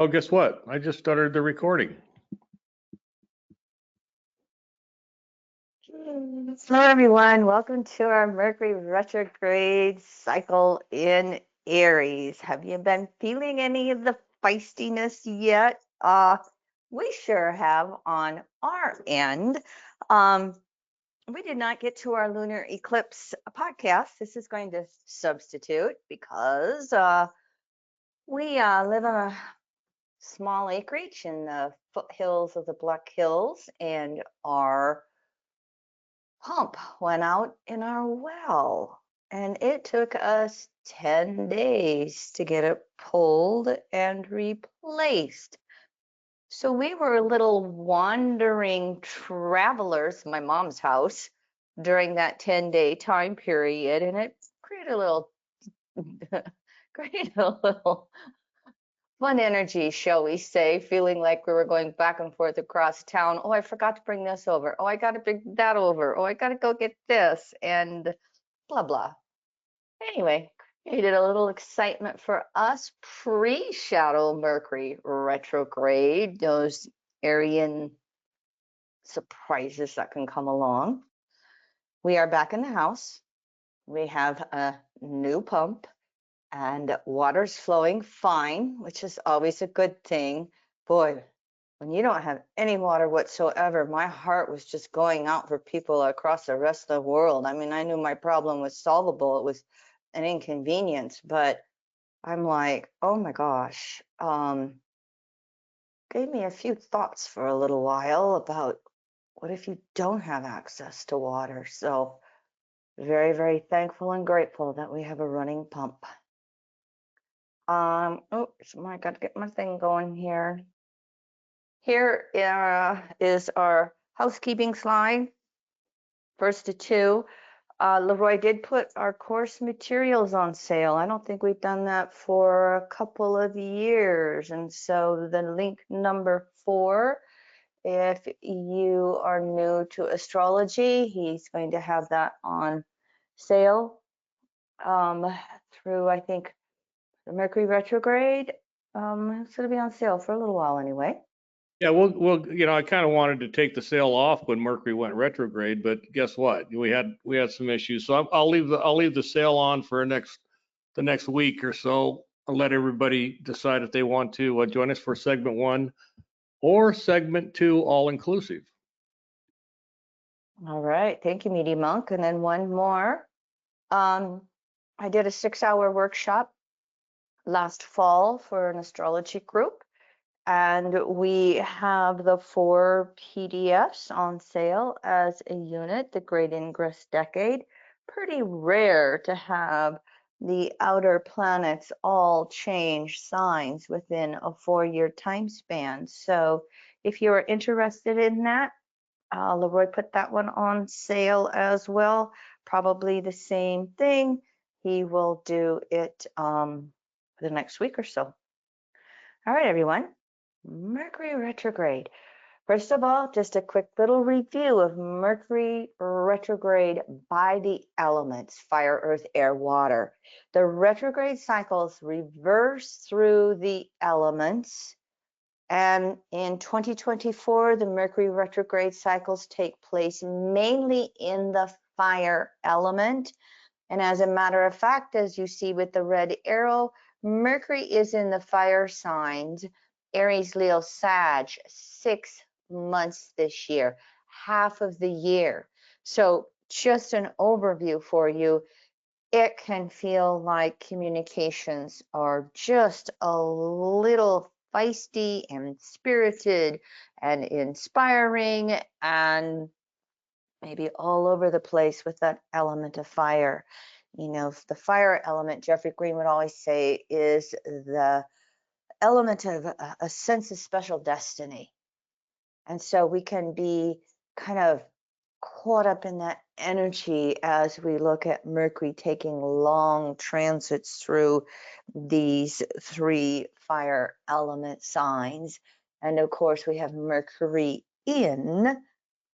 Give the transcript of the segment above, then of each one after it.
Oh, guess what? I just started the recording. Hello, everyone. Welcome to our Mercury retrograde cycle in Aries. Have you been feeling any of the feistiness yet? We sure have on our end. We did not get to our Lunar Eclipse podcast. This is going to substitute because we live on a small acreage in the foothills of the Black Hills, and our pump went out in our well, and it took us 10 days to get it pulled and replaced. So we were little wandering travelers, my mom's house, during that 10-day time period, and it created a little created a little fun energy, shall we say, feeling like we were going back and forth across town. Oh, I forgot to bring this over. Oh, I got to bring that over. Oh, I got to go get this, and blah, blah. Anyway, created a little excitement for us pre-shadow Mercury retrograde, those Aryan surprises that can come along. We are back in the house. We have a new pump, and water's flowing fine, which is always a good thing. Boy, when you don't have any water whatsoever, my heart was just going out for people across the rest of the world. I mean, I knew my problem was solvable. It was an inconvenience, but I'm like, oh my gosh. Gave me a few thoughts for a little while about what if you don't have access to water? So very, very thankful and grateful that we have a running pump. Oh, I got to get my thing going here. Here is our housekeeping slide. First of two, Leroy did put our course materials on sale. I don't think we've done that for a couple of years. And so the link number 4, if you are new to astrology, he's going to have that on sale through, I think, the Mercury retrograde. It's going to be on sale for a little while anyway. Yeah, we'll I kind of wanted to take the sale off when Mercury went retrograde, but guess what? We had some issues, so I'll leave the sale on for the next week or so. I'll let everybody decide if they want to join us for segment 1 or segment 2, all inclusive. All right, thank you, Meaty Monk. And then one more. I did a 6-hour workshop last fall for an astrology group, and we have the 4 PDFs on sale as a unit, the Great Ingress Decade. Pretty rare to have the outer planets all change signs within a 4-year time span. So if you're interested in that, Leroy put that one on sale as well. Probably the same thing. He will do it for the next week or so. All right, everyone. Mercury retrograde. First of all, just a quick little review of Mercury retrograde by the elements: fire, earth, air, water. The retrograde cycles reverse through the elements. And in 2024, the Mercury retrograde cycles take place mainly in the fire element. And as a matter of fact, as you see with the red arrow, Mercury is in the fire signs, Aries, Leo, Sag, 6 months this year, half of the year. So just an overview for you. It can feel like communications are just a little feisty and spirited and inspiring and maybe all over the place with that element of fire. You know, the fire element, Jeffrey Green would always say, is the element of a sense of special destiny. And so we can be kind of caught up in that energy as we look at Mercury taking long transits through these 3 fire element signs. And of course, we have Mercury in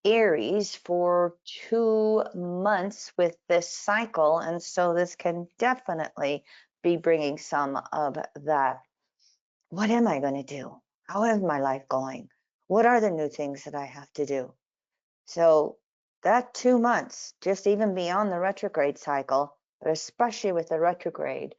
Aries for 2 months with this cycle. And so this can definitely be bringing some of that what am I going to do? How is my life going? What are the new things that I have to do? So that 2 months, just even beyond the retrograde cycle, but especially with the retrograde,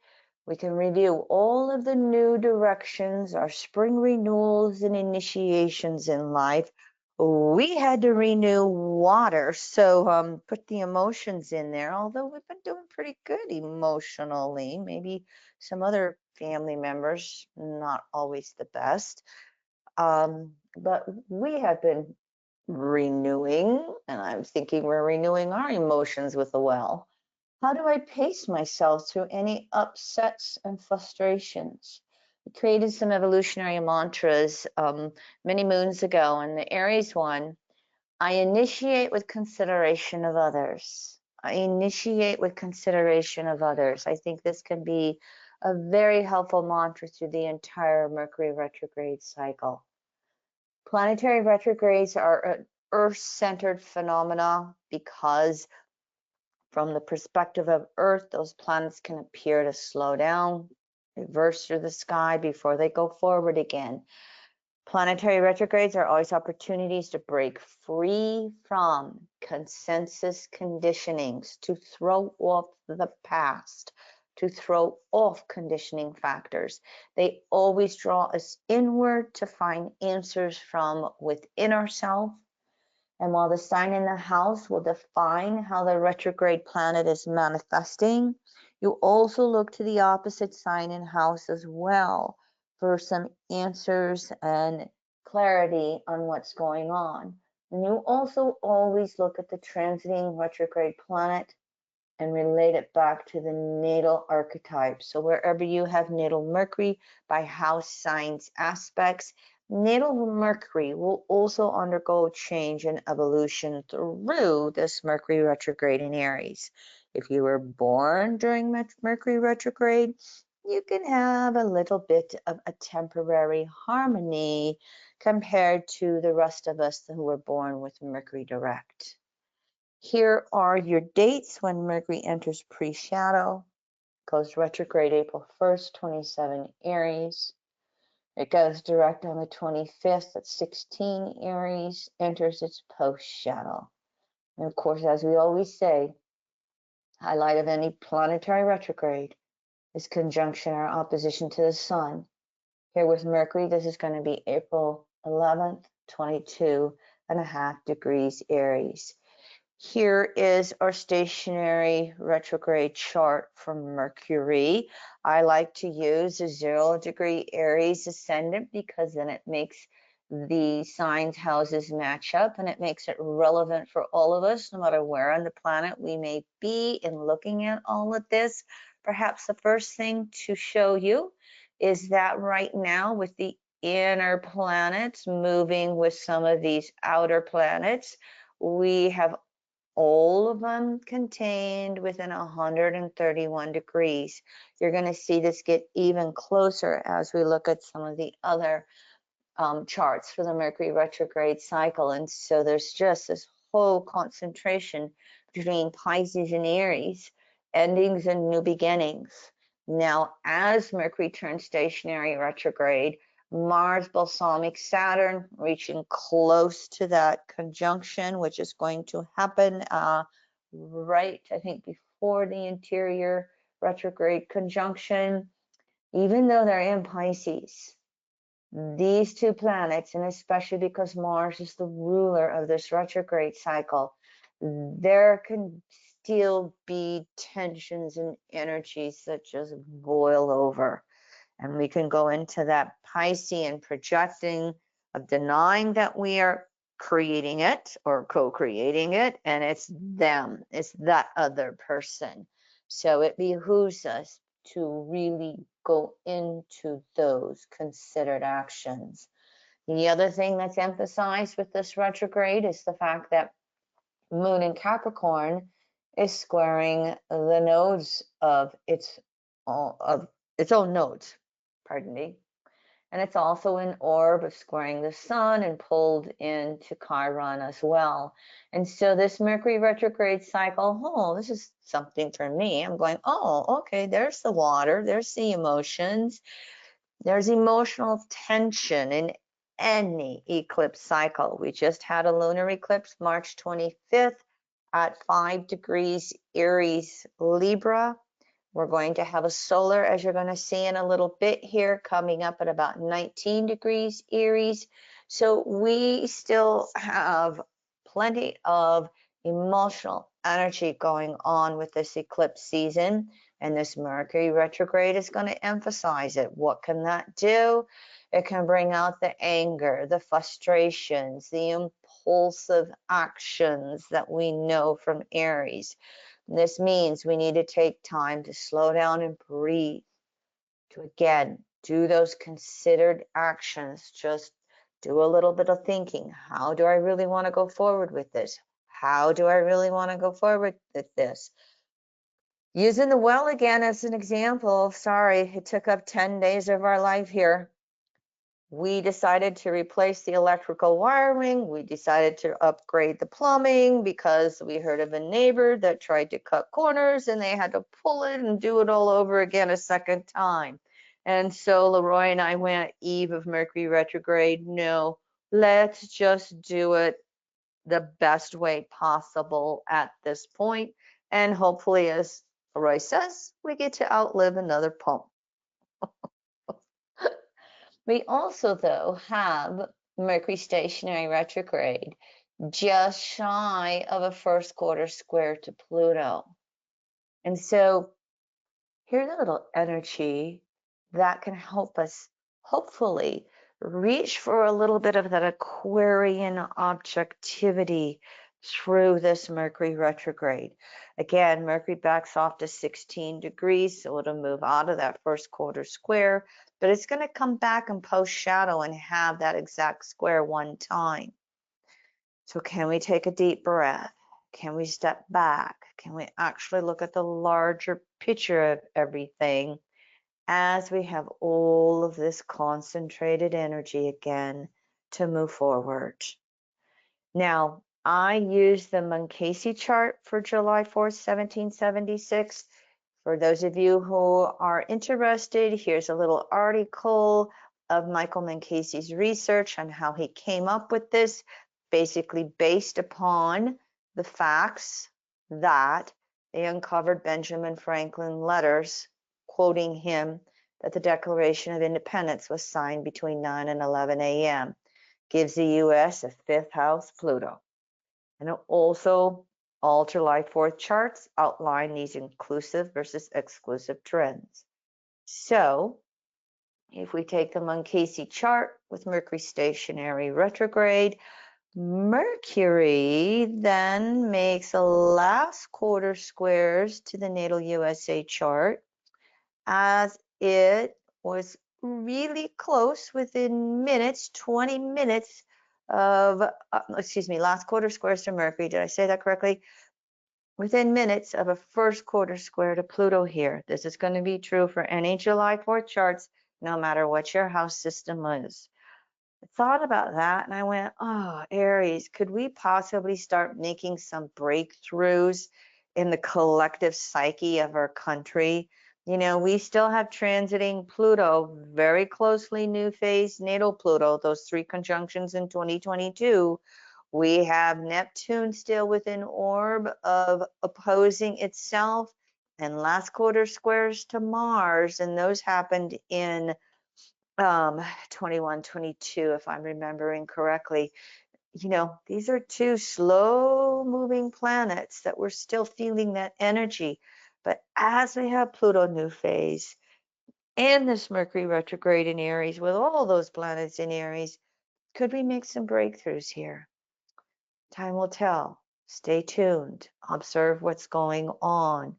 we can review all of the new directions, our spring renewals and initiations in life. We had to renew water, so put the emotions in there, although we've been doing pretty good emotionally. Maybe some other family members, not always the best. But we have been renewing, and I'm thinking we're renewing our emotions with the well. How do I pace myself through any upsets and frustrations? I created some evolutionary mantras many moons ago, and the Aries one, I initiate with consideration of others. I initiate with consideration of others. I think this can be a very helpful mantra through the entire Mercury retrograde cycle. Planetary retrogrades are an Earth-centered phenomena because from the perspective of Earth, those planets can appear to slow down, reverse through the sky before they go forward again. Planetary retrogrades are always opportunities to break free from consensus conditionings, to throw off the past, to throw off conditioning factors. They always draw us inward to find answers from within ourselves. And while the sign in the house will define how the retrograde planet is manifesting, you also look to the opposite sign in house as well for some answers and clarity on what's going on. And you also always look at the transiting retrograde planet and relate it back to the natal archetype. So wherever you have natal Mercury by house signs aspects, natal Mercury will also undergo change and evolution through this Mercury retrograde in Aries. If you were born during Mercury retrograde, you can have a little bit of a temporary harmony compared to the rest of us who were born with Mercury direct. Here are your dates when Mercury enters pre-shadow, goes retrograde April 1st, 27 Aries. It goes direct on the 25th at 16 Aries, enters its post-shadow. And of course, as we always say, highlight of any planetary retrograde is conjunction or opposition to the sun. Here with Mercury, this is going to be April 11th, 22.5 degrees Aries. Here is our stationary retrograde chart from Mercury. I like to use a 0-degree Aries ascendant because then it makes the signs houses match up and it makes it relevant for all of us, no matter where on the planet we may be in looking at all of this. Perhaps the first thing to show you is that right now with the inner planets moving with some of these outer planets, we have all of them contained within 131 degrees. You're going to see this get even closer as we look at some of the other charts for the Mercury retrograde cycle. And so there's just this whole concentration between Pisces and Aries, endings and new beginnings. Now, as Mercury turns stationary retrograde, Mars balsamic Saturn reaching close to that conjunction, which is going to happen right, I think, before the interior retrograde conjunction, even though they're in Pisces. These two planets, and especially because Mars is the ruler of this retrograde cycle, there can still be tensions and energies that just boil over. And we can go into that Piscean projecting of denying that we are creating it or co-creating it, and it's them, it's that other person. So it behooves us to really go into those considered actions. The other thing that's emphasized with this retrograde is the fact that Moon in Capricorn is squaring the nodes of its own nodes, pardon me. And it's also an orb of squaring the sun and pulled into Chiron as well. And so this Mercury retrograde cycle, oh, this is something for me. I'm going, oh, okay, there's the water, there's the emotions. There's emotional tension in any eclipse cycle. We just had a lunar eclipse March 25th at 5 degrees Aries Libra. We're going to have a solar, as you're going to see in a little bit here, coming up at about 19 degrees Aries. So we still have plenty of emotional energy going on with this eclipse season, and this Mercury retrograde is going to emphasize it. What can that do? It can bring out the anger, the frustrations, the impulsive actions that we know from Aries. This means we need to take time to slow down and breathe, to again do those considered actions. Just do a little bit of thinking. How do I really want to go forward with this? How do I really want to go forward with this? Using the well again as an example, sorry, it took up 10 days of our life here. We decided to replace the electrical wiring. We decided to upgrade the plumbing because we heard of a neighbor that tried to cut corners and they had to pull it and do it all over again a second time. And so Leroy and I went, eve of Mercury retrograde, no, let's just do it the best way possible at this point. And hopefully, as Leroy says, we get to outlive another pump. We also, though, have Mercury stationary retrograde just shy of a first quarter square to Pluto. And so here's a little energy that can help us hopefully reach for a little bit of that Aquarian objectivity through this Mercury retrograde. Again, Mercury backs off to 16 degrees, so it'll move out of that first quarter square, but it's going to come back and post shadow and have that exact square one time. So can we take a deep breath? Can we step back? Can we actually look at the larger picture of everything as we have all of this concentrated energy again to move forward? Now, I use the Munkacy chart for July 4th, 1776. For those of you who are interested, here's a little article of Michael Munkacy's research on how he came up with this, basically based upon the facts that they uncovered Benjamin Franklin letters quoting him that the Declaration of Independence was signed between 9 and 11 a.m. Gives the U.S. a fifth house Pluto. And also, all July 4th charts outline these inclusive versus exclusive trends. So, if we take the Munkacy chart with Mercury stationary retrograde, Mercury then makes the last quarter squares to the natal USA chart as it was really close within minutes, 20 minutes of, last quarter squares to Mercury. Did I say that correctly? Within minutes of a first quarter square to Pluto here. This is going to be true for any July 4th charts, no matter what your house system is. I thought about that and I went, oh, Aries, could we possibly start making some breakthroughs in the collective psyche of our country? You know, we still have transiting Pluto very closely, new phase, natal Pluto, those three conjunctions in 2022. We have Neptune still within orb of opposing itself and last quarter squares to Mars, and those happened in 21, 22, if I'm remembering correctly. You know, these are two slow moving planets that we're still feeling that energy. But as we have Pluto new phase and this Mercury retrograde in Aries with all those planets in Aries, could we make some breakthroughs here? Time will tell. Stay tuned. Observe what's going on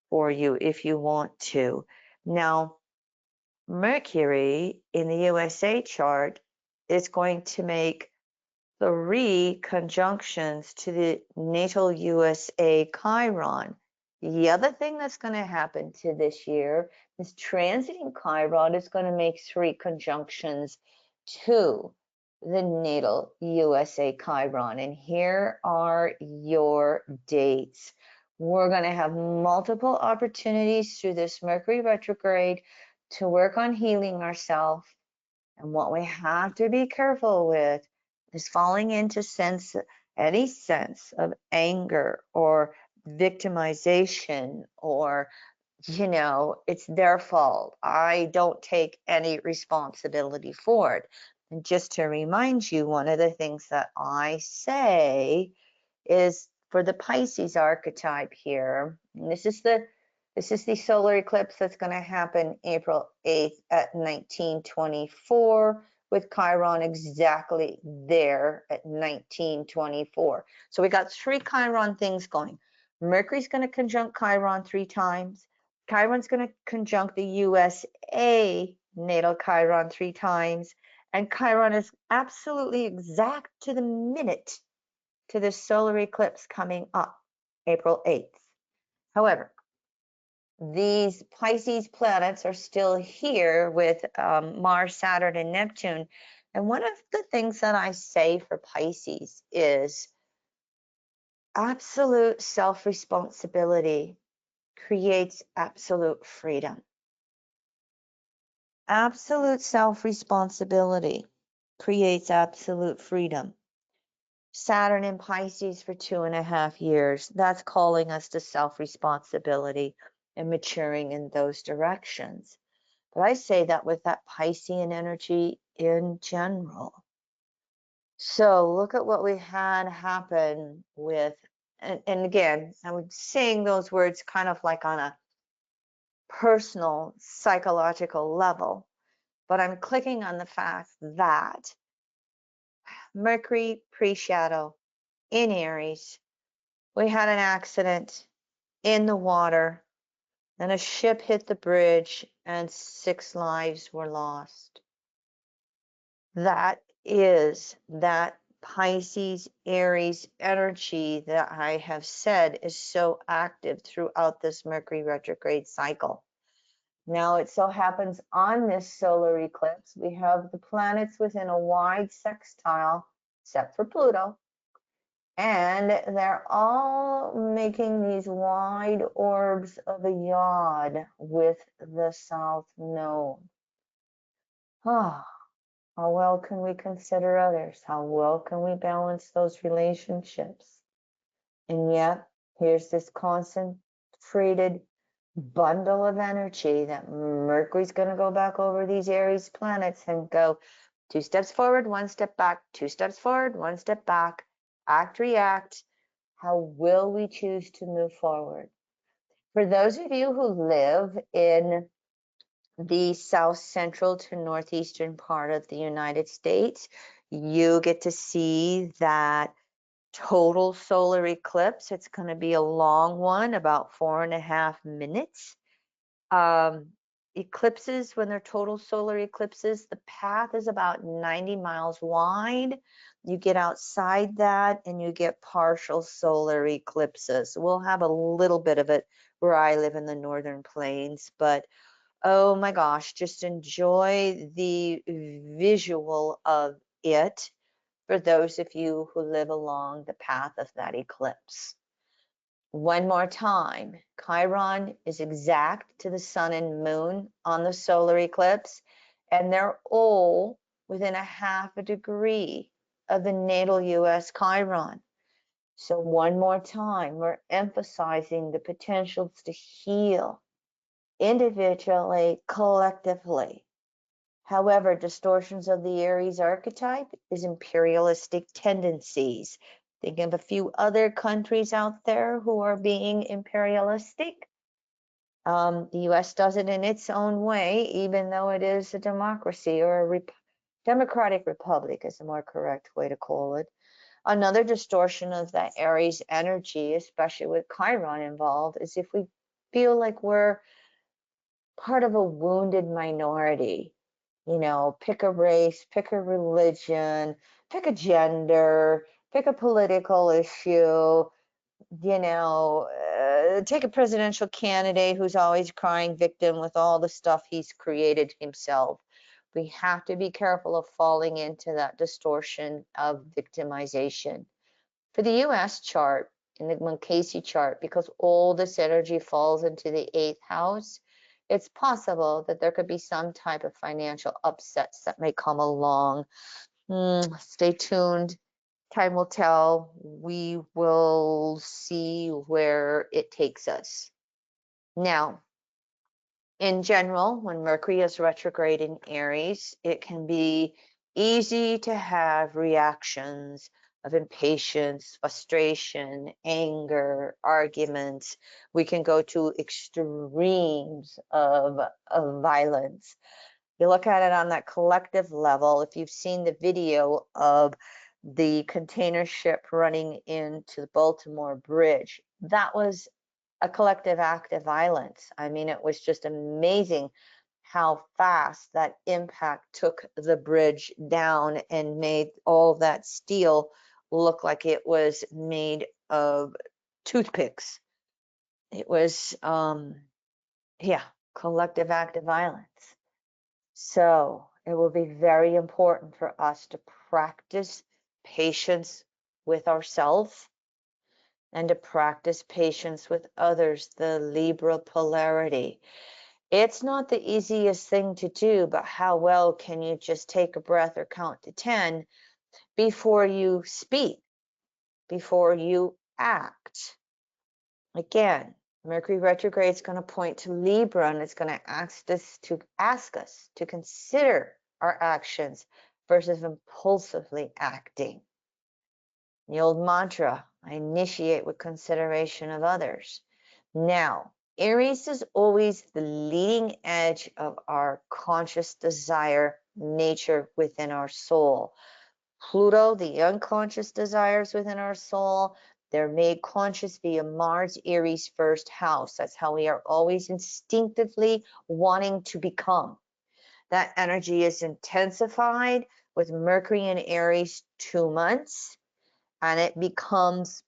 for you if you want to. Now, Mercury in the USA chart is going to make 3 conjunctions to the natal USA Chiron. The other thing that's going to happen to this year is transiting Chiron is going to make 3 conjunctions to the natal USA Chiron. And here are your dates. We're going to have multiple opportunities through this Mercury retrograde to work on healing ourselves. And what we have to be careful with is falling into any sense of anger or victimization or, it's their fault. I don't take any responsibility for it. And just to remind you, one of the things that I say is for the Pisces archetype here, and this is the solar eclipse that's going to happen April 8th at 1924 with Chiron exactly there at 1924. So we got 3 Chiron things going. Mercury's going to conjunct Chiron 3 times. Chiron's going to conjunct the USA natal Chiron 3 times. And Chiron is absolutely exact to the minute to the solar eclipse coming up April 8th. However, these Pisces planets are still here with Mars, Saturn, and Neptune. And one of the things that I say for Pisces is absolute self-responsibility creates absolute freedom. Absolute self-responsibility creates absolute freedom. Saturn in Pisces for 2.5 years. That's calling us to self-responsibility and maturing in those directions. But I say that with that Piscean energy in general. So look at what we had happen with, and again, I'm saying those words kind of like on a personal psychological level, but I'm clicking on the fact that Mercury pre-shadow in Aries, we had an accident in the water and a ship hit the bridge and 6 lives were lost. That is that Pisces Aries energy that I have said is so active throughout this Mercury retrograde cycle. Now it so happens on this solar eclipse, we have the planets within a wide sextile, except for Pluto, and they're all making these wide orbs of a yod with the South Node. Ah, how well can we consider others? How well can we balance those relationships? And yet, here's this concentrated bundle of energy that Mercury's going to go back over these Aries planets and go 2 steps forward, 1 step back, 2 steps forward, 1 step back, act, react. How will we choose to move forward? For those of you who live in the south central to northeastern part of the United States, you get to see that total solar eclipse. It's going to be a long one, about 4.5 minutes. Eclipses, when they're total solar eclipses, the path is about 90 miles wide. You get outside that and you get partial solar eclipses. We'll have a little bit of it where I live in the northern plains, but oh my gosh, just enjoy the visual of it for those of you who live along the path of that eclipse. One more time, Chiron is exact to the sun and moon on the solar eclipse, and they're all within 0.5 degree of the natal US Chiron. So one more time, we're emphasizing the potentials to heal individually, collectively. However, distortions of the Aries archetype is imperialistic tendencies. Think of a few other countries out there who are being imperialistic. The US does it in its own way, even though it is a democracy, or a democratic republic is a more correct way to call it. Another distortion of that Aries energy, especially with Chiron involved, is if we feel like we're part of a wounded minority. Pick a race, pick a religion, pick a gender, pick a political issue, take a presidential candidate who's always crying victim with all the stuff he's created himself. We have to be careful of falling into that distortion of victimization. For the US chart, in the Moncasi chart, because all this energy falls into the 8th house, it's possible that there could be some type of financial upsets that may come along. Stay tuned. Time will tell. We will see where it takes us. Now, in general, when Mercury is retrograde in Aries, it can be easy to have reactions of impatience, frustration, anger, arguments. We can go to extremes of violence. You look at it on that collective level. If you've seen the video of the container ship running into the Baltimore Bridge, that was a collective act of violence. I mean, it was just amazing how fast that impact took the bridge down and made all that steel look like it was made of toothpicks. It was, yeah, collective act of violence. So it will be very important for us to practice patience with ourselves and to practice patience with others, the Libra polarity. It's not the easiest thing to do, but how well can you just take a breath or count to 10 before you speak, before you act? Again, Mercury retrograde is going to point to Libra, and it's going to ask us to consider our actions versus impulsively acting. The old mantra, I initiate with consideration of others. Now, Aries is always the leading edge of our conscious desire nature within our soul. Pluto, the unconscious desires within our soul, they're made conscious via Mars, Aries, first house. That's how we are always instinctively wanting to become. That energy is intensified with Mercury in Aries 2 months, and it becomes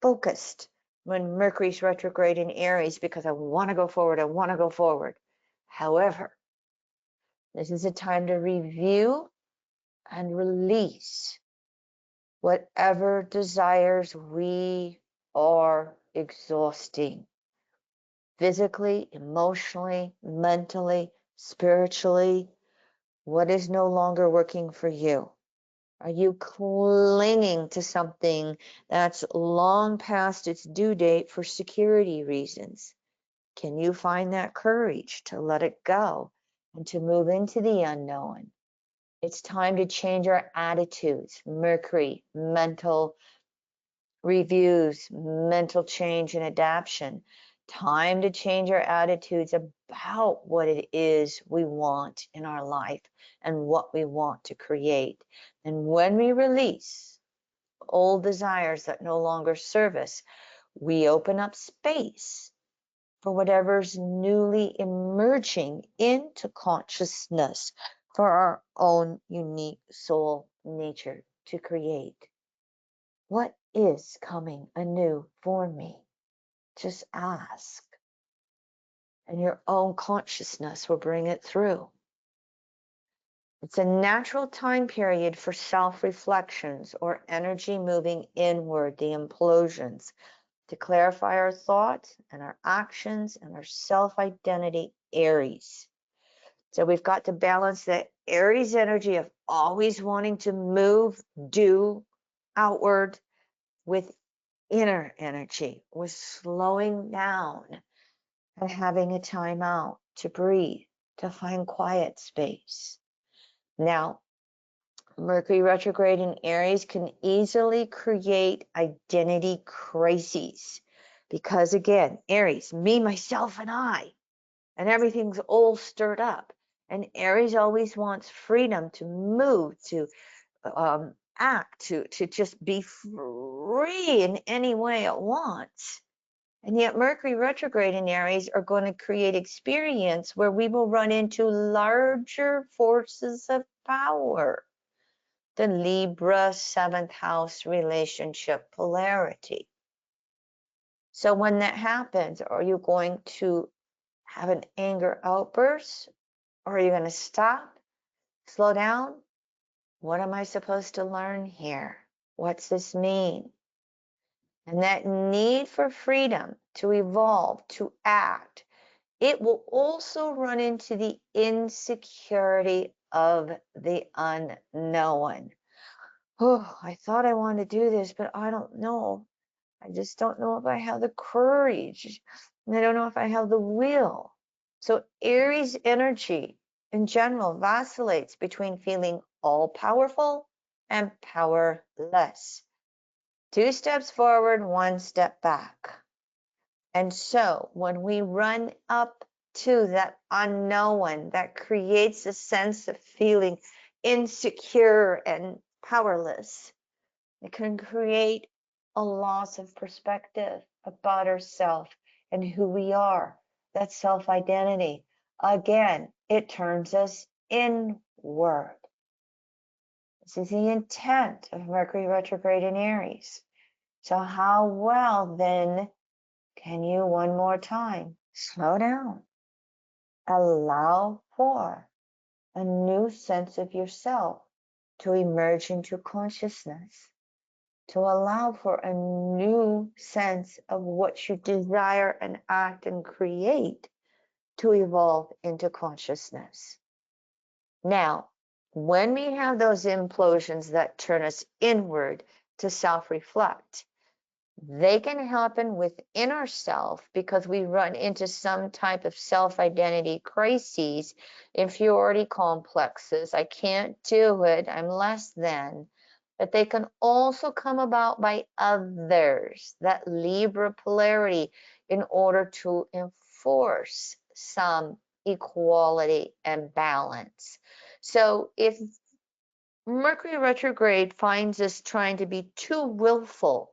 focused when Mercury's retrograde in Aries because I want to go forward. I want to go forward. However, this is a time to review and release whatever desires we are exhausting physically, emotionally, mentally, spiritually. What is no longer working for you? Are you clinging to something that's long past its due date for security reasons? Can you find that courage to let it go and to move into the unknown? It's time to change our attitudes. Mercury, mental reviews, mental change and adaptation. Time to change our attitudes about what it is we want in our life and what we want to create. And when we release old desires that no longer serve us, we open up space for whatever's newly emerging into consciousness for our own unique soul nature to create. What is coming anew for me? Just ask, and your own consciousness will bring it through. It's a natural time period for self-reflections or energy moving inward, the implosions, to clarify our thoughts and our actions and our self-identity, Aries. So we've got to balance the Aries energy of always wanting to move, do outward with inner energy, with slowing down and having a time out to breathe, to find quiet space. Now, Mercury retrograde in Aries can easily create identity crises because, again, Aries, me, myself, and I, and everything's all stirred up. And Aries always wants freedom to move, to act, to just be free in any way it wants. And yet Mercury retrograde in Aries are going to create experience where we will run into larger forces of power. The Libra 7th house relationship polarity. So when that happens, are you going to have an anger outburst? Or are you going to stop, slow down? What am I supposed to learn here? What's this mean? And that need for freedom to evolve, to act, it will also run into the insecurity of the unknown. Oh, I thought I wanted to do this, but I don't know. I just don't know if I have the courage. And I don't know if I have the will. So Aries energy in general vacillates between feeling all powerful and powerless. 2 steps forward, 1 step back. And so when we run up to that unknown, that creates a sense of feeling insecure and powerless. It can create a loss of perspective about ourselves and who we are, that self-identity. Again, it turns us inward. This is the intent of Mercury retrograde in Aries. So how well then can you one more time slow down, allow for a new sense of yourself to emerge into consciousness, to allow for a new sense of what you desire and act and create to evolve into consciousness. Now, when we have those implosions that turn us inward to self-reflect, they can happen within ourselves because we run into some type of self-identity crises, inferiority complexes. I can't do it. I'm less than. But they can also come about by others, that Libra polarity, in order to enforce some equality and balance. So if Mercury retrograde finds us trying to be too willful,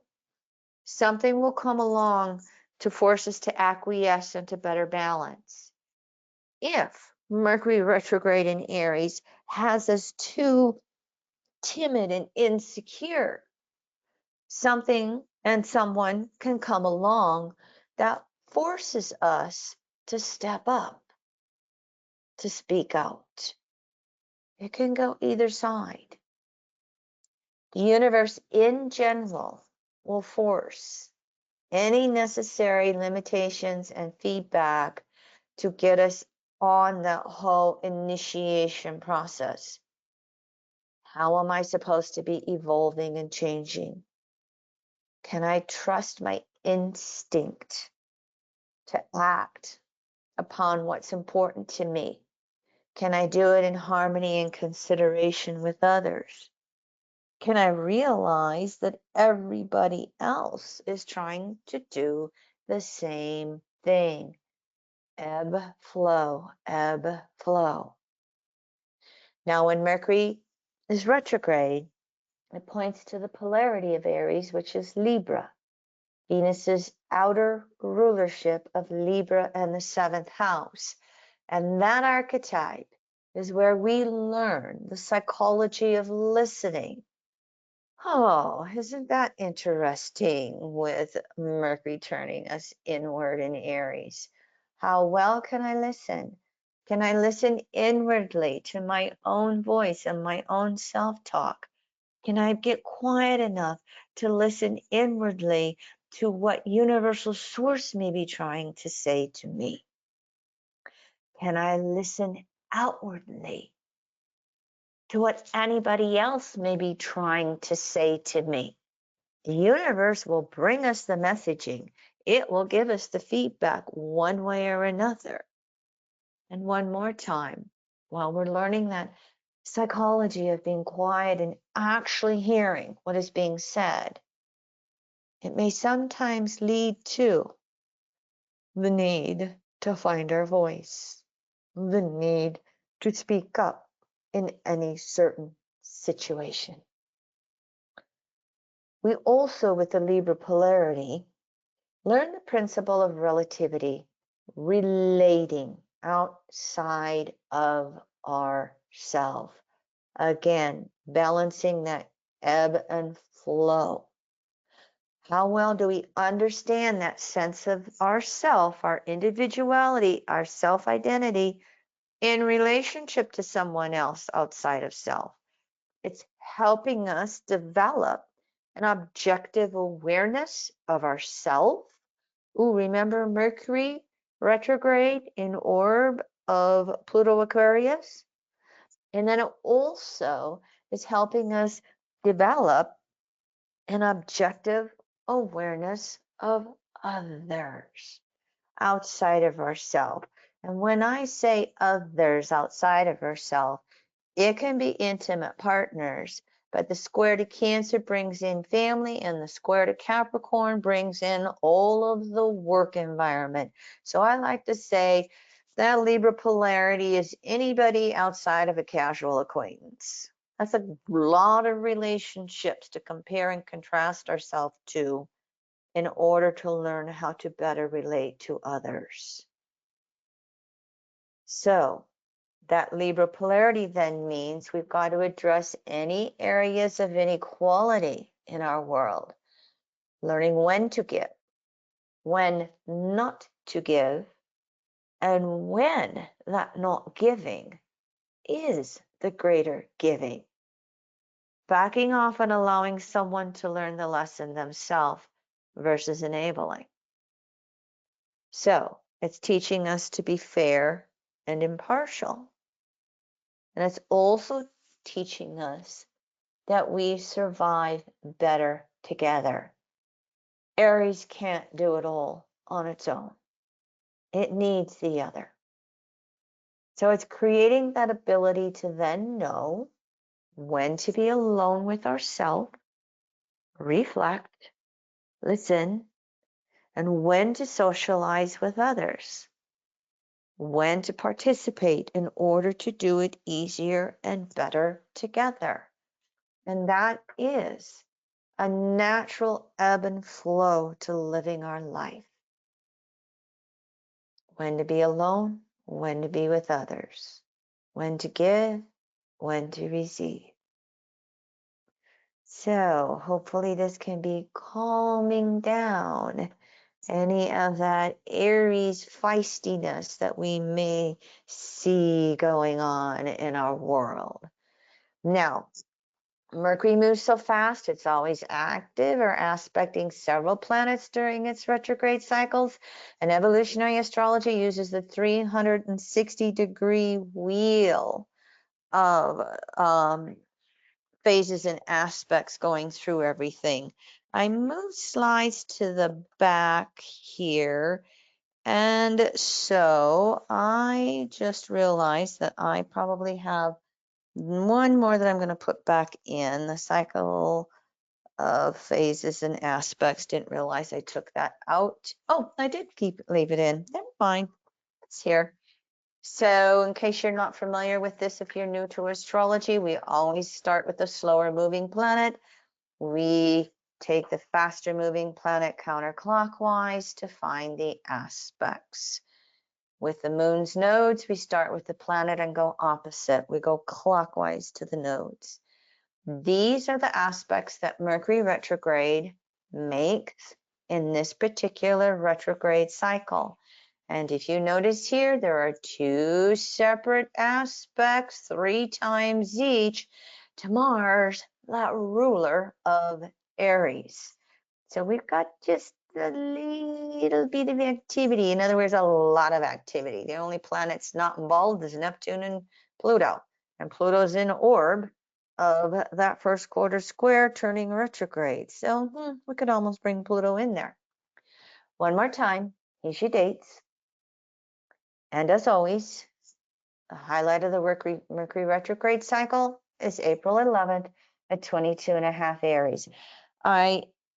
something will come along to force us to acquiesce into better balance. If Mercury retrograde in Aries has us too timid and insecure, something and someone can come along that forces us to step up, to speak out. It can go either side. The universe in general will force any necessary limitations and feedback to get us on the whole initiation process. How am I supposed to be evolving and changing? Can I trust my instinct to act upon what's important to me? Can I do it in harmony and consideration with others? Can I realize that everybody else is trying to do the same thing? Ebb, flow, ebb, flow. Now, when Mercury is retrograde, it points to the polarity of Aries, which is Libra, Venus's outer rulership of Libra and the 7th house. And that archetype is where we learn the psychology of listening. Oh, isn't that interesting with Mercury turning us inward in Aries? How well can I listen? Can I listen inwardly to my own voice and my own self-talk? Can I get quiet enough to listen inwardly to what universal source may be trying to say to me? Can I listen outwardly to what anybody else may be trying to say to me? The universe will bring us the messaging. It will give us the feedback one way or another. And one more time, while we're learning that psychology of being quiet and actually hearing what is being said, it may sometimes lead to the need to find our voice, the need to speak up in any certain situation. We also, with the Libra polarity, learn the principle of relativity, relating outside of ourself. Again, balancing that ebb and flow. How well do we understand that sense of ourself, our individuality, our self-identity in relationship to someone else outside of self? It's helping us develop an objective awareness of ourself. Ooh, remember Mercury retrograde in orb of Pluto Aquarius. And then it also is helping us develop an objective awareness of others outside of ourselves. And when I say others outside of ourselves, it can be intimate partners, but the square to Cancer brings in family, and the square to Capricorn brings in all of the work environment. So I like to say that Libra polarity is anybody outside of a casual acquaintance. That's a lot of relationships to compare and contrast ourselves to in order to learn how to better relate to others. So that Libra polarity then means we've got to address any areas of inequality in our world, learning when to give, when not to give, and when that not giving is the greater giving. Backing off and allowing someone to learn the lesson themselves versus enabling. So it's teaching us to be fair and impartial. And it's also teaching us that we survive better together. Aries can't do it all on its own. It needs the other. So it's creating that ability to then know when to be alone with ourselves, reflect, listen, and when to socialize with others, when to participate in order to do it easier and better together. And that is a natural ebb and flow to living our life. When to be alone, when to be with others, when to give, when to receive. So hopefully this can be calming down any of that Aries feistiness that we may see going on in our world. Now, Mercury moves so fast, it's always active or aspecting several planets during its retrograde cycles. And evolutionary astrology uses the 360-degree wheel of phases and aspects going through everything. I moved slides to the back here. And so I just realized that I probably have one more that I'm going to put back in the cycle of phases and aspects. Didn't realize I took that out. Oh, I did leave it in. Never mind. It's here. So in case you're not familiar with this, if you're new to astrology, we always start with the slower moving planet. We take the faster moving planet counterclockwise to find the aspects. With the moon's nodes, we start with the planet and go opposite. We go clockwise to the nodes. These are the aspects that Mercury retrograde makes in this particular retrograde cycle. And if you notice here, there are two separate aspects, 3 times each, to Mars, that ruler of Aries. So we've got just a little bit of activity. In other words, a lot of activity. The only planets not involved is Neptune and Pluto. And Pluto's in orb of that first quarter square turning retrograde. So we could almost bring Pluto in there. One more time, here's your dates. And as always, the highlight of the Mercury retrograde cycle is April 11th at 22.5 Aries.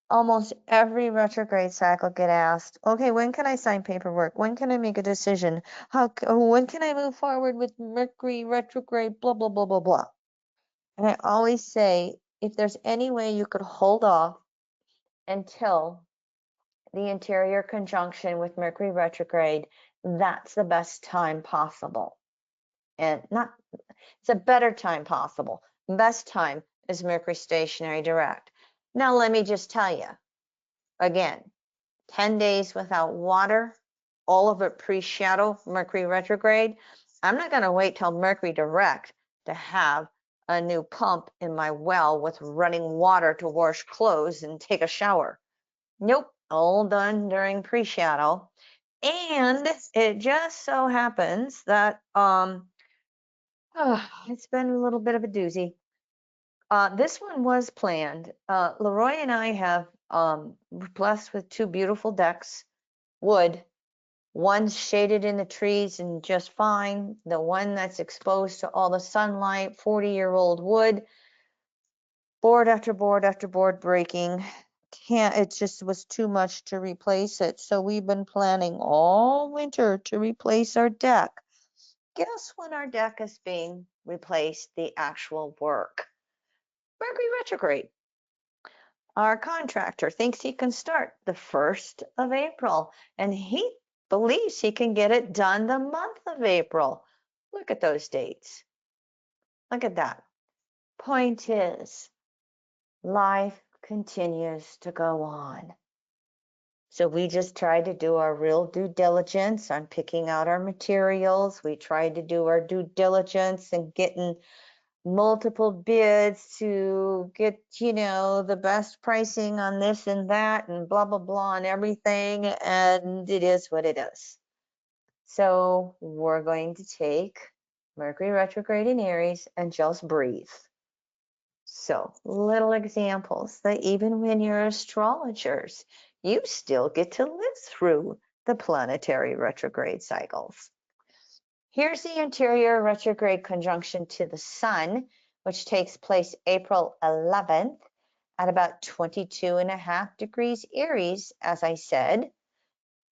Almost every retrograde cycle get asked, okay, when can I sign paperwork? When can I make a decision? When can I move forward with Mercury retrograde? Blah, blah, blah, blah, blah. And I always say, if there's any way you could hold off until the interior conjunction with Mercury retrograde, that's the best time possible. And it's a better time possible. Best time is Mercury stationary direct. Now, let me just tell you, again, 10 days without water, all of it pre-shadow Mercury retrograde. I'm not going to wait till Mercury direct to have a new pump in my well with running water to wash clothes and take a shower. Nope, all done during pre-shadow. And it just so happens that it's been a little bit of a doozy. This one was planned. Leroy and I have we're blessed with two beautiful decks, wood. One's shaded in the trees and just fine. The one that's exposed to all the sunlight, 40-year-old wood, board after board after board breaking. It just was too much to replace it. So we've been planning all winter to replace our deck. Guess when our deck is being replaced, the actual work? Mercury retrograde. Our contractor thinks he can start the 1st of April, and he believes he can get it done the month of April. Look at those dates. Look at that. Point is, life continues to go on. So we just tried to do our real due diligence on picking out our materials. We tried to do our due diligence and getting multiple bids to get, the best pricing on this and that and blah, blah, blah and everything. And it is what it is. So we're going to take Mercury retrograde in Aries and just breathe. So little examples that even when you're astrologers, you still get to live through the planetary retrograde cycles. Here's the interior retrograde conjunction to the sun, which takes place April 11th at about 22.5 degrees Aries, as I said.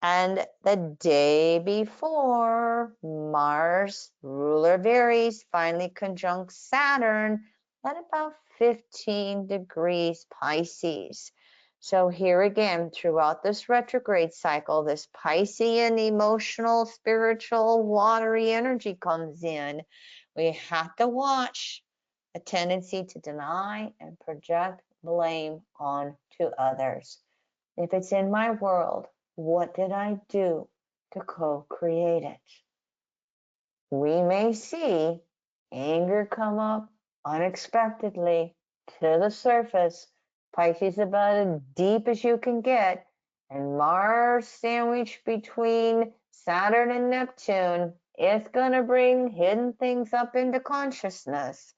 And the day before, Mars, ruler of Aries, finally conjuncts Saturn at about 15 degrees Pisces. So here again, throughout this retrograde cycle, this Piscean emotional, spiritual, watery energy comes in. We have to watch a tendency to deny and project blame onto others. If it's in my world, what did I do to co-create it? We may see anger come up unexpectedly to the surface. Pisces about as deep as you can get, and Mars sandwiched between Saturn and Neptune. It's going to bring hidden things up into consciousness.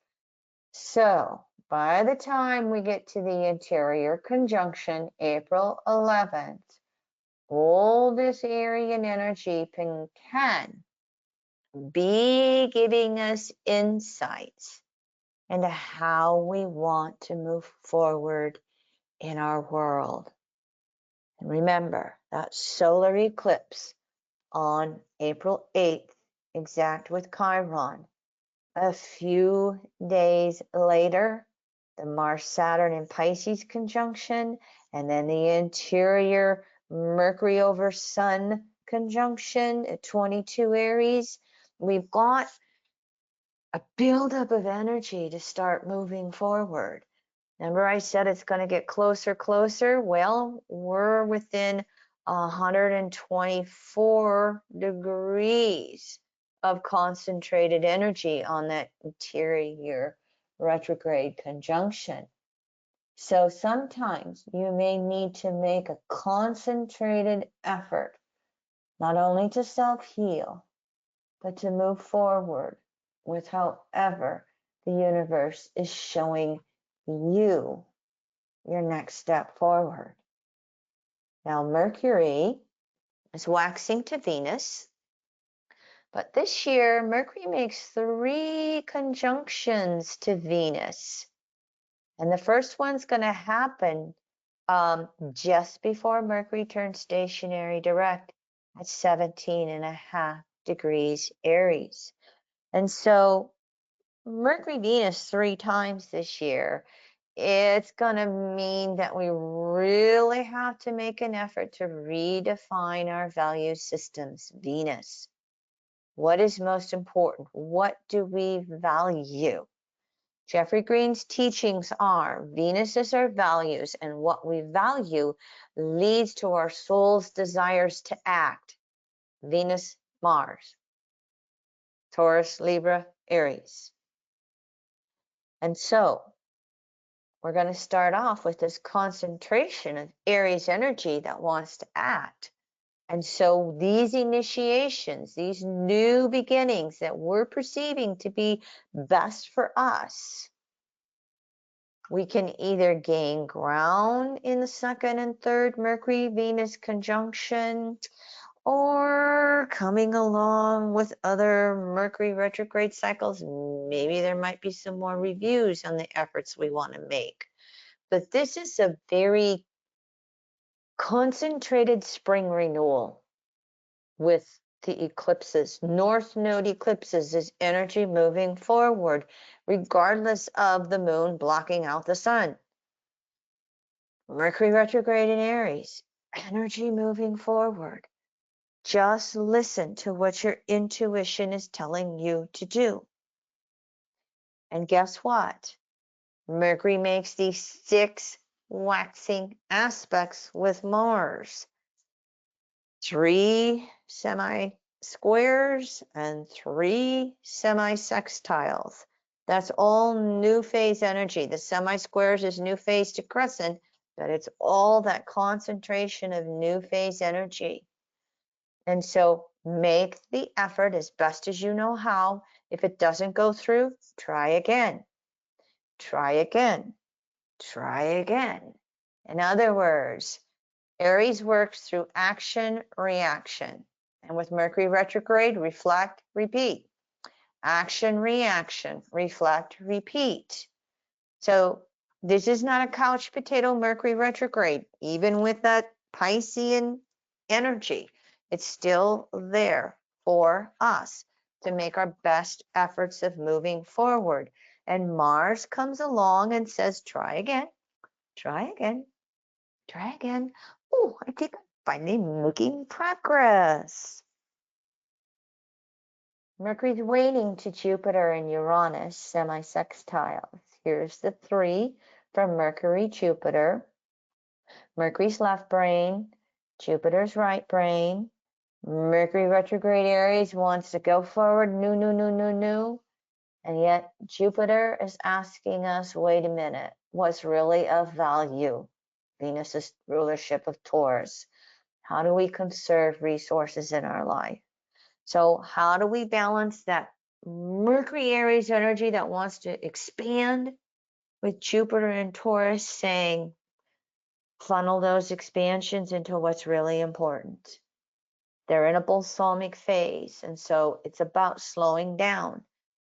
So by the time we get to the interior conjunction, April 11th, all this Aryan energy can be giving us insights into how we want to move forward in our world. And remember that solar eclipse on April 8th, exact with Chiron. A few days later, the Mars Saturn in Pisces conjunction, and then the interior Mercury over Sun conjunction at 22 Aries. We've got a buildup of energy to start moving forward. Remember I said it's going to get closer? Well, we're within 124 degrees of concentrated energy on that interior retrograde conjunction. So sometimes you may need to make a concentrated effort, not only to self-heal, but to move forward with however the universe is showing you your next step forward. Now, Mercury is waxing to Venus, but this year, Mercury makes 3 conjunctions to Venus. And the first one's going to happen just before Mercury turns stationary direct at 17.5 degrees Aries. And so Mercury Venus 3 times this year, it's going to mean that we really have to make an effort to redefine our value systems. Venus, what is most important? What do we value? Jeffrey Green's teachings are Venus is our values, and what we value leads to our soul's desires to act. Venus, Mars, Taurus, Libra, Aries. And so we're going to start off with this concentration of Aries energy that wants to act. And so these initiations, these new beginnings that we're perceiving to be best for us, we can either gain ground in the second and third Mercury-Venus conjunction, or coming along with other Mercury retrograde cycles, maybe there might be some more reviews on the efforts we want to make. But this is a very concentrated spring renewal with the eclipses. North node eclipses is energy moving forward, regardless of the moon blocking out the sun. Mercury retrograde in Aries, energy moving forward. Just listen to what your intuition is telling you to do. And guess what? Mercury makes these 6 waxing aspects with Mars. 3 semi-squares and 3 semi-sextiles. That's all new phase energy. The semi-squares is new phase to crescent, but it's all that concentration of new phase energy. And so make the effort as best as you know how. If it doesn't go through, try again. Try again. Try again. In other words, Aries works through action, reaction. And with Mercury retrograde, reflect, repeat. Action, reaction, reflect, repeat. So this is not a couch potato Mercury retrograde, even with that Piscean energy. It's still there for us to make our best efforts of moving forward. And Mars comes along and says, try again, try again, try again. Oh, I think I'm finally making progress. Mercury's waning to Jupiter and Uranus semi-sextiles. Here's the 3 from Mercury, Jupiter. Mercury's left brain, Jupiter's right brain. Mercury retrograde Aries wants to go forward, new. And yet Jupiter is asking us, wait a minute, what's really of value? Venus's rulership of Taurus. How do we conserve resources in our life? So how do we balance that Mercury Aries energy that wants to expand with Jupiter and Taurus saying, funnel those expansions into what's really important? They're in a balsamic phase, and so it's about slowing down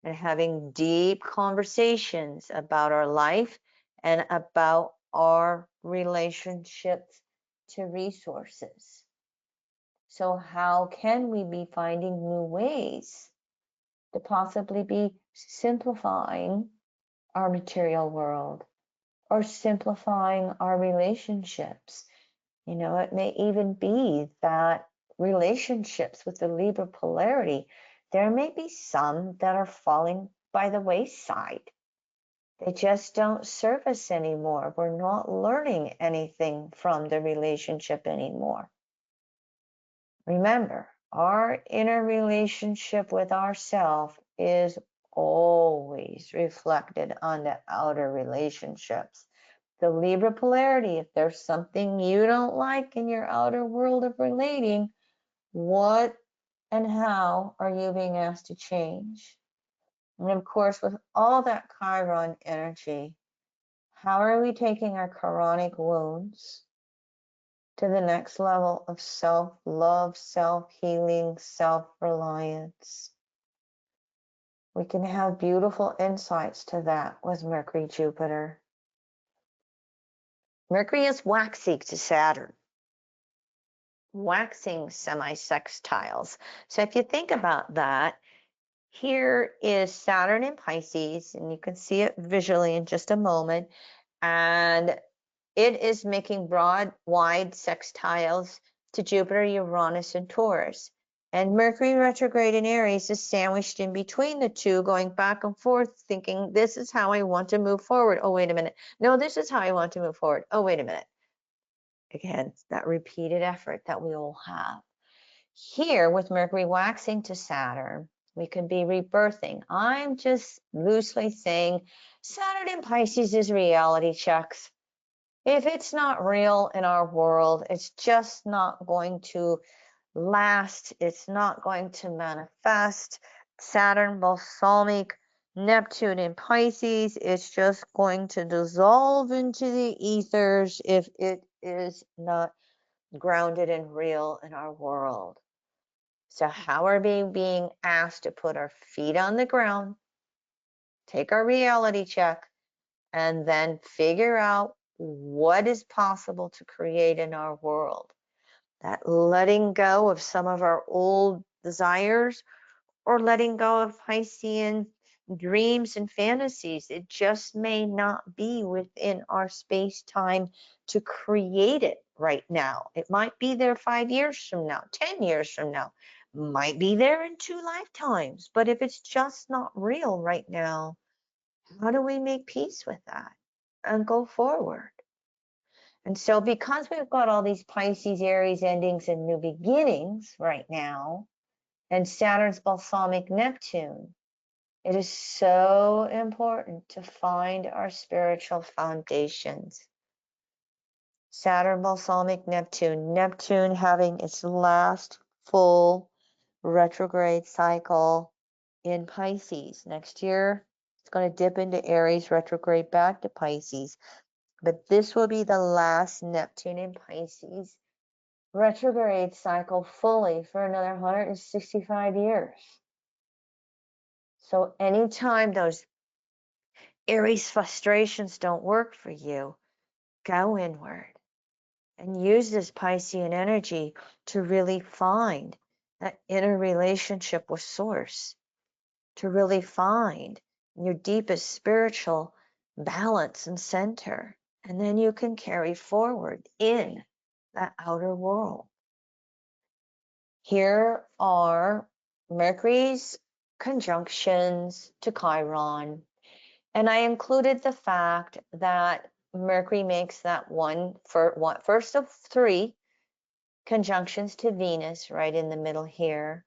and having deep conversations about our life and about our relationships to resources. So how can we be finding new ways to possibly be simplifying our material world or simplifying our relationships? You know, it may even be that relationships with the Libra polarity, there may be some that are falling by the wayside. They just don't serve us anymore. We're not learning anything from the relationship anymore. Remember, our inner relationship with ourself is always reflected on the outer relationships. The Libra polarity, if there's something you don't like in your outer world of relating, what and how are you being asked to change? And of course, with all that Chiron energy, how are we taking our chronic wounds to the next level of self-love, self-healing, self-reliance? We can have beautiful insights to that with Mercury, Jupiter. Mercury is waxy to Saturn, waxing semi-sextiles. So if you think about that, here is Saturn in Pisces, and you can see it visually in just a moment. And it is making broad, wide sextiles to Jupiter, Uranus, and Taurus. And Mercury retrograde in Aries is sandwiched in between the two, going back and forth, thinking, this is how I want to move forward. Oh, wait a minute. No, this is how I want to move forward. Oh, wait a minute. Again, that repeated effort that we all have. Here, with Mercury waxing to Saturn, we could be rebirthing. I'm just loosely saying Saturn in Pisces is reality checks. If it's not real in our world, it's just not going to last. It's not going to manifest. Saturn, balsamic, Neptune in Pisces, it's just going to dissolve into the ethers if it is not grounded and real in our world. So how are we being asked to put our feet on the ground, take our reality check, and then figure out what is possible to create in our world? That letting go of some of our old desires, or letting go of Piscean dreams and fantasies. It just may not be within our space time to create it right now. It might be there 5 years from now, 10 years from now, might be there in 2 lifetimes. But if it's just not real right now, how do we make peace with that and go forward? And so because we've got all these Pisces, Aries endings and new beginnings right now, and Saturn's balsamic Neptune, it is so important to find our spiritual foundations. Saturn, balsamic Neptune, Neptune having its last full retrograde cycle in Pisces. Next year, it's going to dip into Aries, retrograde back to Pisces. But this will be the last Neptune in Pisces retrograde cycle fully for another 165 years. So anytime those Aries frustrations don't work for you, go inward and use this Piscean energy to really find that inner relationship with Source, to really find your deepest spiritual balance and center. And then you can carry forward in that outer world. Here are Mercury's conjunctions to Chiron. And I included the fact that Mercury makes that first of 3 conjunctions to Venus right in the middle here.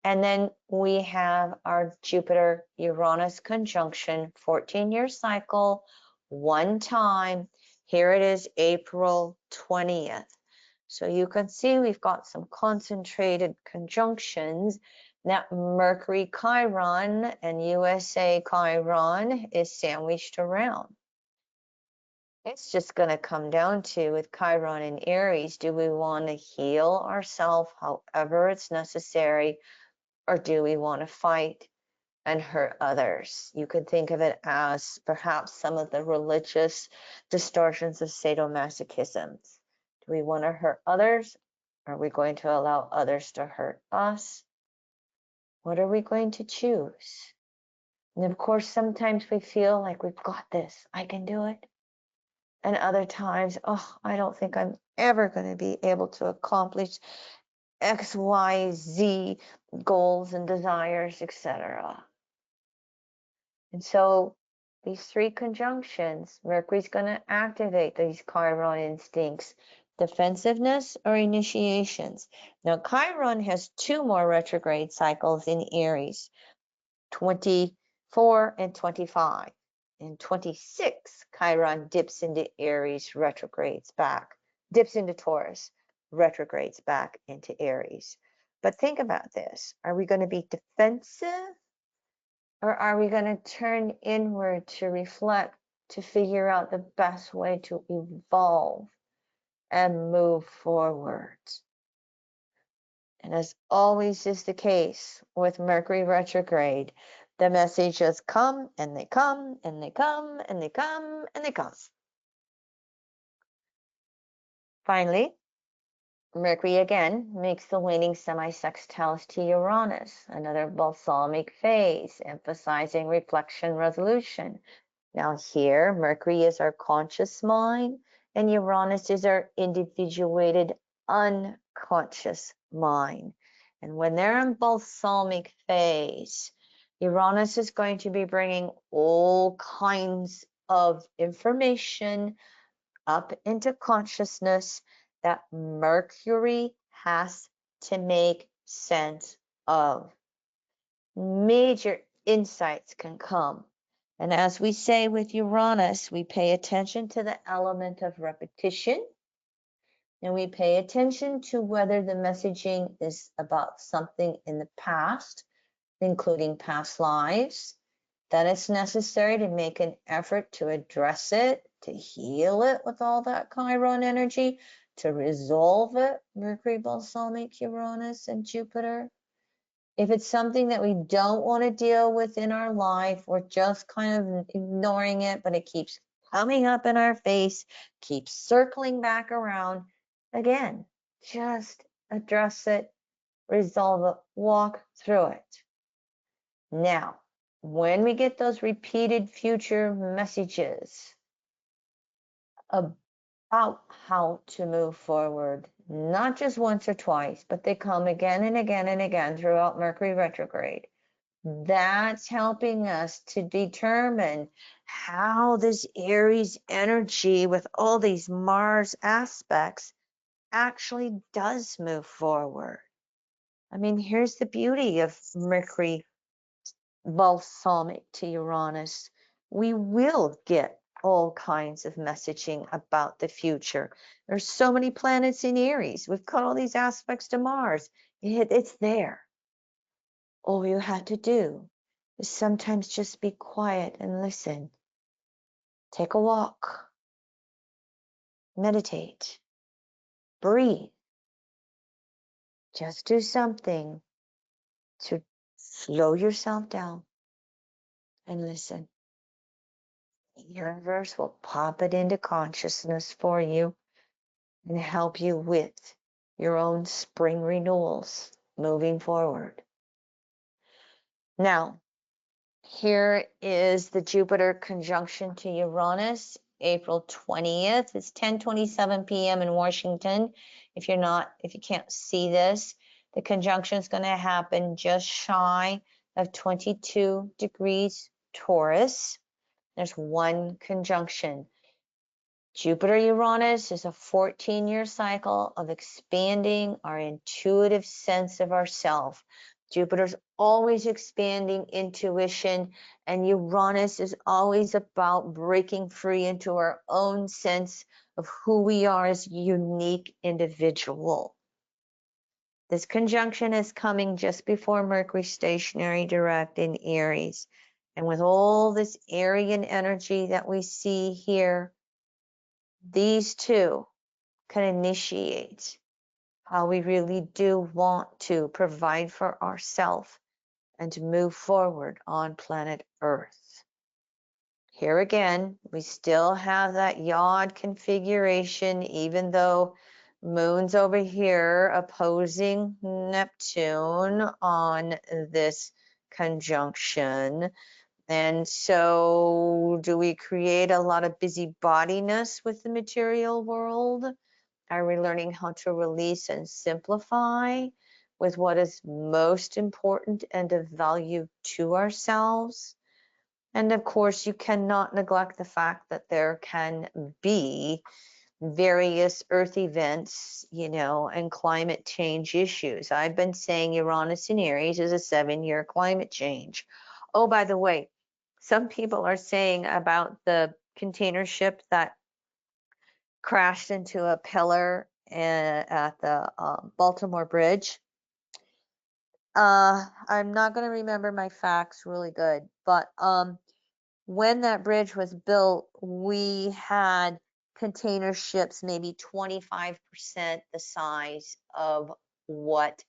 And then we have our Jupiter-Uranus conjunction, 14-year cycle, one time. Here it is, April 20th. So you can see we've got some concentrated conjunctions. That Mercury Chiron and USA Chiron is sandwiched around. It's just going to come down to, with Chiron and Aries, do we want to heal ourselves however it's necessary, or do we want to fight and hurt others? You could think of it as perhaps some of the religious distortions of sadomasochism. Do we want to hurt others? Are we going to allow others to hurt us? What are we going to choose? And of course, sometimes we feel like we've got this, I can do it. And other times, oh, I don't think I'm ever going to be able to accomplish X, Y, Z goals and desires, etc. And so these 3 conjunctions, Mercury's going to activate these Chiron instincts, defensiveness or initiations. Now, Chiron has 2 more retrograde cycles in Aries, 24 and 25. In 26, Chiron dips into Aries, retrogrades back, dips into Taurus, retrogrades back into Aries. But think about this. Are we going to be defensive, or are we going to turn inward to reflect, to figure out the best way to evolve and move forward? And as always is the case with Mercury retrograde, the messages come and they come and they come and they come and they come. Finally, Mercury again makes the waning semi-sextiles to Uranus, another balsamic phase, emphasizing reflection, resolution. Now here, Mercury is our conscious mind, and Uranus is our individuated unconscious mind. And when they're in balsamic phase, Uranus is going to be bringing all kinds of information up into consciousness that Mercury has to make sense of. Major insights can come. And as we say with Uranus, we pay attention to the element of repetition. and we pay attention to whether the messaging is about something in the past, including past lives, then it's necessary to make an effort to address it, to heal it with all that Chiron energy, to resolve it, Mercury, balsamic Uranus, and Jupiter. If it's something that we don't want to deal with in our life, we're just kind of ignoring it, but it keeps coming up in our face, keeps circling back around. Again, just address it, resolve it, walk through it. Now, when we get those repeated future messages about how to move forward, not just once or twice, but they come again and again and again throughout Mercury retrograde, that's helping us to determine how this Aries energy with all these Mars aspects actually does move forward. I mean, here's the beauty of Mercury balsamic to Uranus. We will get all kinds of messaging about the future. There's so many planets in Aries. We've got all these aspects to Mars. It's there. All you have to do is sometimes just be quiet and listen. Take a walk. Meditate. Breathe. Just do something to slow yourself down and listen. The universe will pop it into consciousness for you and help you with your own spring renewals moving forward. Now, here is the Jupiter conjunction to Uranus, April 20th. It's 10:27 p.m. in Washington. If you can't see this, the conjunction is going to happen just shy of 22 degrees Taurus. There's one conjunction. Jupiter-Uranus is a 14-year cycle of expanding our intuitive sense of ourself. Jupiter's always expanding intuition, and Uranus is always about breaking free into our own sense of who we are as a unique individual. This conjunction is coming just before Mercury stationary direct in Aries. And with all this Aryan energy that we see here, these two can initiate how we really do want to provide for ourselves and to move forward on planet Earth. Here again, we still have that yod configuration, even though Moon's over here opposing Neptune on this conjunction. And so do we create a lot of busybodiness with the material world? Are we learning how to release and simplify with what is most important and of value to ourselves? And of course, you cannot neglect the fact that there can be various earth events, and climate change issues. I've been saying Uranus in Aries is a 7-year climate change. Oh, by the way, some people are saying about the container ship that crashed into a pillar at the Baltimore Bridge. I'm not going to remember my facts really good, but when that bridge was built, we had container ships maybe 25% the size of what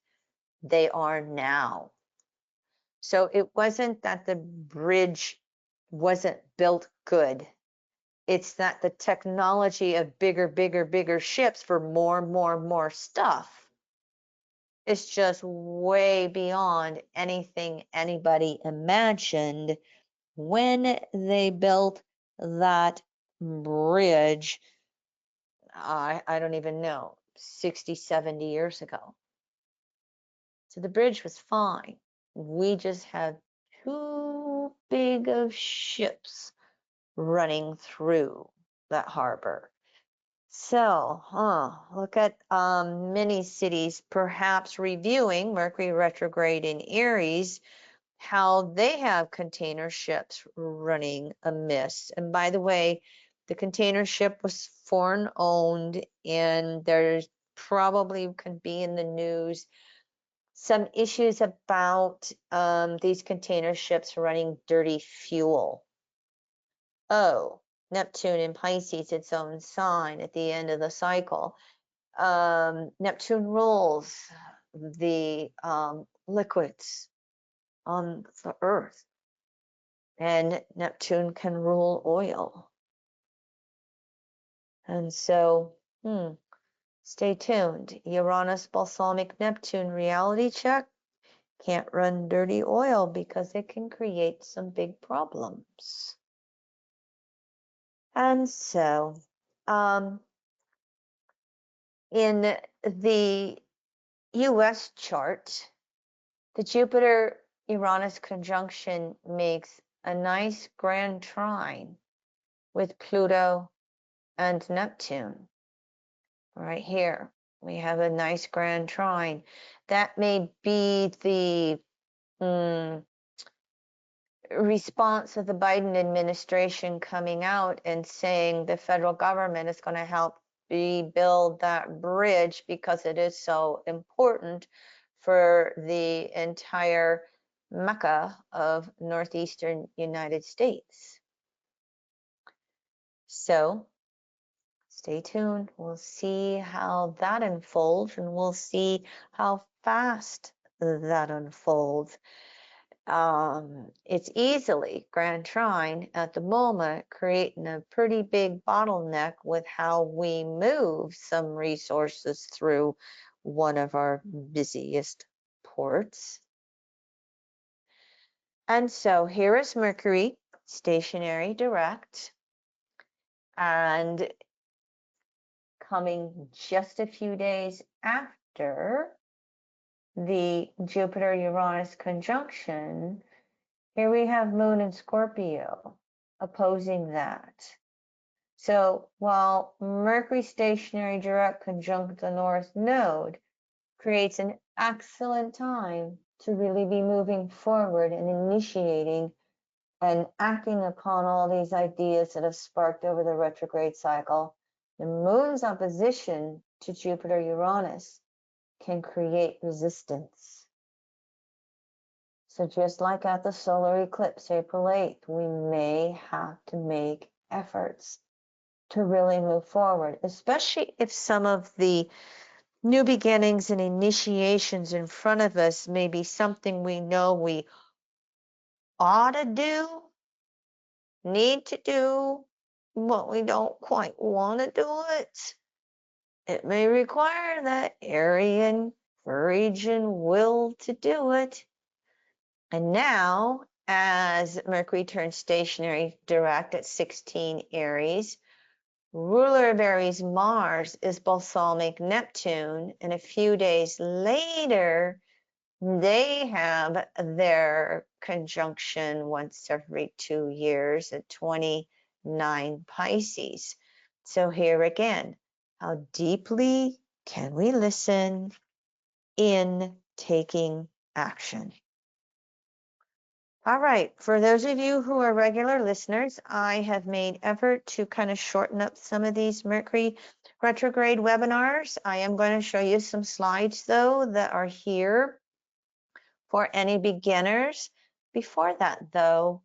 they are now. So it wasn't that the bridge wasn't built good. It's that the technology of bigger ships for more stuff is just way beyond anything anybody imagined when they built that bridge. I don't even know, 60, 70 years ago. So the bridge was fine. We just had too big of ships running through that harbor. So, look at many cities perhaps reviewing Mercury retrograde in Aries, how they have container ships running amiss. And by the way, The container ship was foreign owned, and there's probably could be in the news some issues about these container ships running dirty fuel. Oh, Neptune in Pisces, its own sign at the end of the cycle. Neptune rules the liquids on the earth, and Neptune can rule oil. And so, stay tuned. Uranus balsamic Neptune reality check. Can't run dirty oil because it can create some big problems. And so, in the US chart, the Jupiter-Uranus conjunction makes a nice grand trine with Pluto and Neptune. Right here, we have a nice grand trine. That may be the response of the Biden administration coming out and saying the federal government is going to help rebuild that bridge because it is so important for the entire Mecca of northeastern United States. So stay tuned. We'll see how that unfolds, and we'll see how fast that unfolds. It's easily grand trine at the moment, creating a pretty big bottleneck with how we move some resources through one of our busiest ports. And so here is Mercury, stationary direct, and coming just a few days after the Jupiter-Uranus conjunction, here we have Moon in Scorpio opposing that. So while Mercury stationary direct conjunct the North Node creates an excellent time to really be moving forward and initiating and acting upon all these ideas that have sparked over the retrograde cycle, the Moon's opposition to Jupiter-Uranus can create resistance. So just like at the solar eclipse, April 8th, we may have to make efforts to really move forward, especially if some of the new beginnings and initiations in front of us may be something we know we ought to do, need to do, but we don't quite want to do it. It may require that Aryan courage and will to do it. And now, as Mercury turns stationary direct at 16 Aries, ruler of Aries Mars is balsamic Neptune, and a few days later, they have their conjunction once every 2 years at 29 Pisces. So here again, how deeply can we listen in taking action? All right, for those of you who are regular listeners, I have made effort to kind of shorten up some of these Mercury retrograde webinars. I am going to show you some slides, though, that are here for any beginners. Before that, though,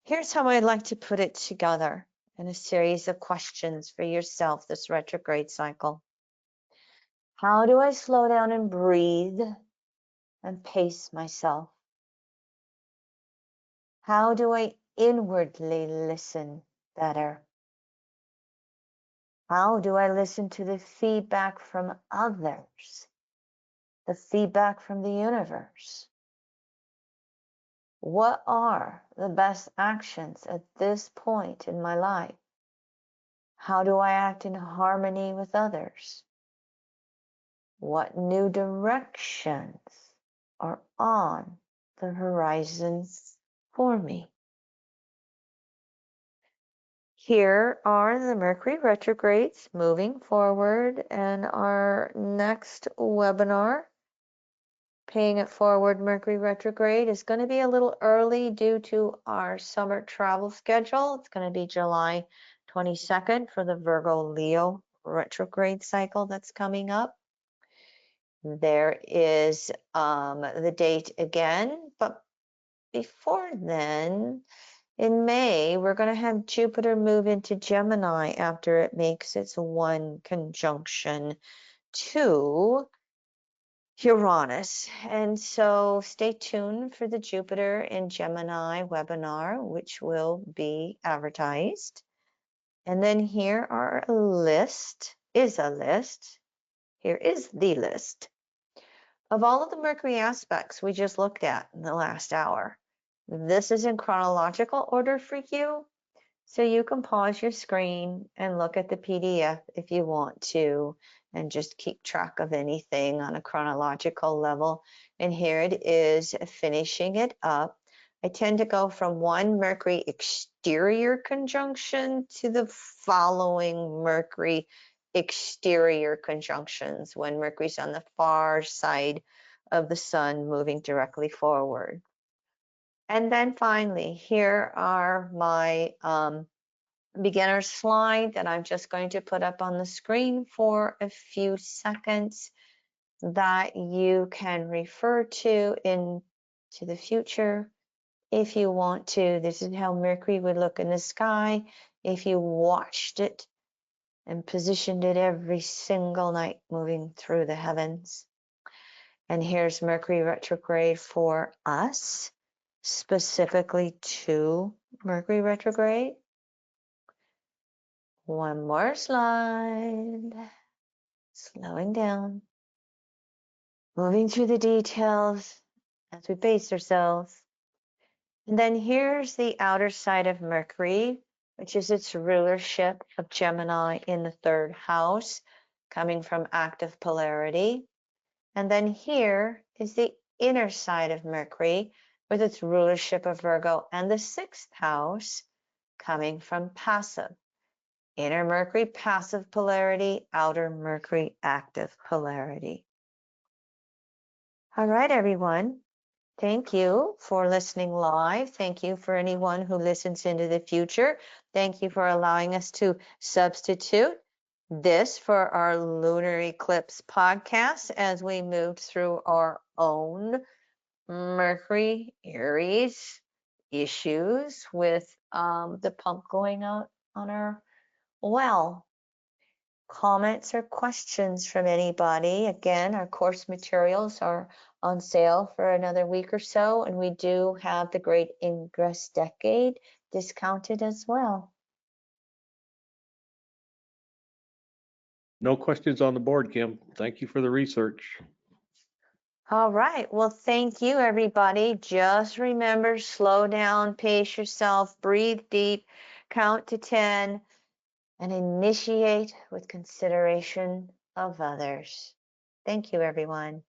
here's how I'd like to put it together in a series of questions for yourself this retrograde cycle. How do I slow down and breathe and pace myself? How do I inwardly listen better? How do I listen to the feedback from others, the feedback from the universe? What are the best actions at this point in my life? How do I act in harmony with others? What new directions are on the horizon for me? Here are the Mercury retrogrades moving forward, and our next webinar paying it forward, Mercury retrograde is going to be a little early due to our summer travel schedule. It's going to be July 22nd for the Virgo Leo retrograde cycle that's coming up. There is the date again, but before then, in May, we're going to have Jupiter move into Gemini after it makes its 1 conjunction to Uranus. And so stay tuned for the Jupiter in Gemini webinar, which will be advertised. And then here are a list. Here is the list of all of the Mercury aspects we just looked at in the last hour. This is in chronological order for you, so you can pause your screen and look at the PDF if you want to, and just keep track of anything on a chronological level. And here it is, finishing it up. I tend to go from one Mercury exterior conjunction to the following Mercury exterior conjunctions when Mercury's on the far side of the sun moving directly forward. And then finally, here are my beginner slide that I'm just going to put up on the screen for a few seconds that you can refer to into the future if you want to. This is how Mercury would look in the sky if you watched it and positioned it every single night moving through the heavens. And here's Mercury retrograde for us, specifically to Mercury retrograde. One more slide. Slowing down. Moving through the details as we pace ourselves. And then here's the outer side of Mercury, which is its rulership of Gemini in the 3rd house, coming from active polarity. And then here is the inner side of Mercury with its rulership of Virgo and the 6th house, coming from passive. Inner Mercury, passive polarity, outer Mercury, active polarity. All right, everyone. Thank you for listening live. Thank you for anyone who listens into the future. Thank you for allowing us to substitute this for our Lunar Eclipse podcast as we moved through our own Mercury Aries issues with the pump going out on our well. Comments or questions from anybody? Again, our course materials are on sale for another week or so, and we do have the Great Ingress Decade discounted as well. No questions on the board, Kim. Thank you for the research. All right. Well, thank you, everybody. Just remember, slow down, pace yourself, breathe deep, count to 10, and initiate with consideration of others. Thank you, everyone.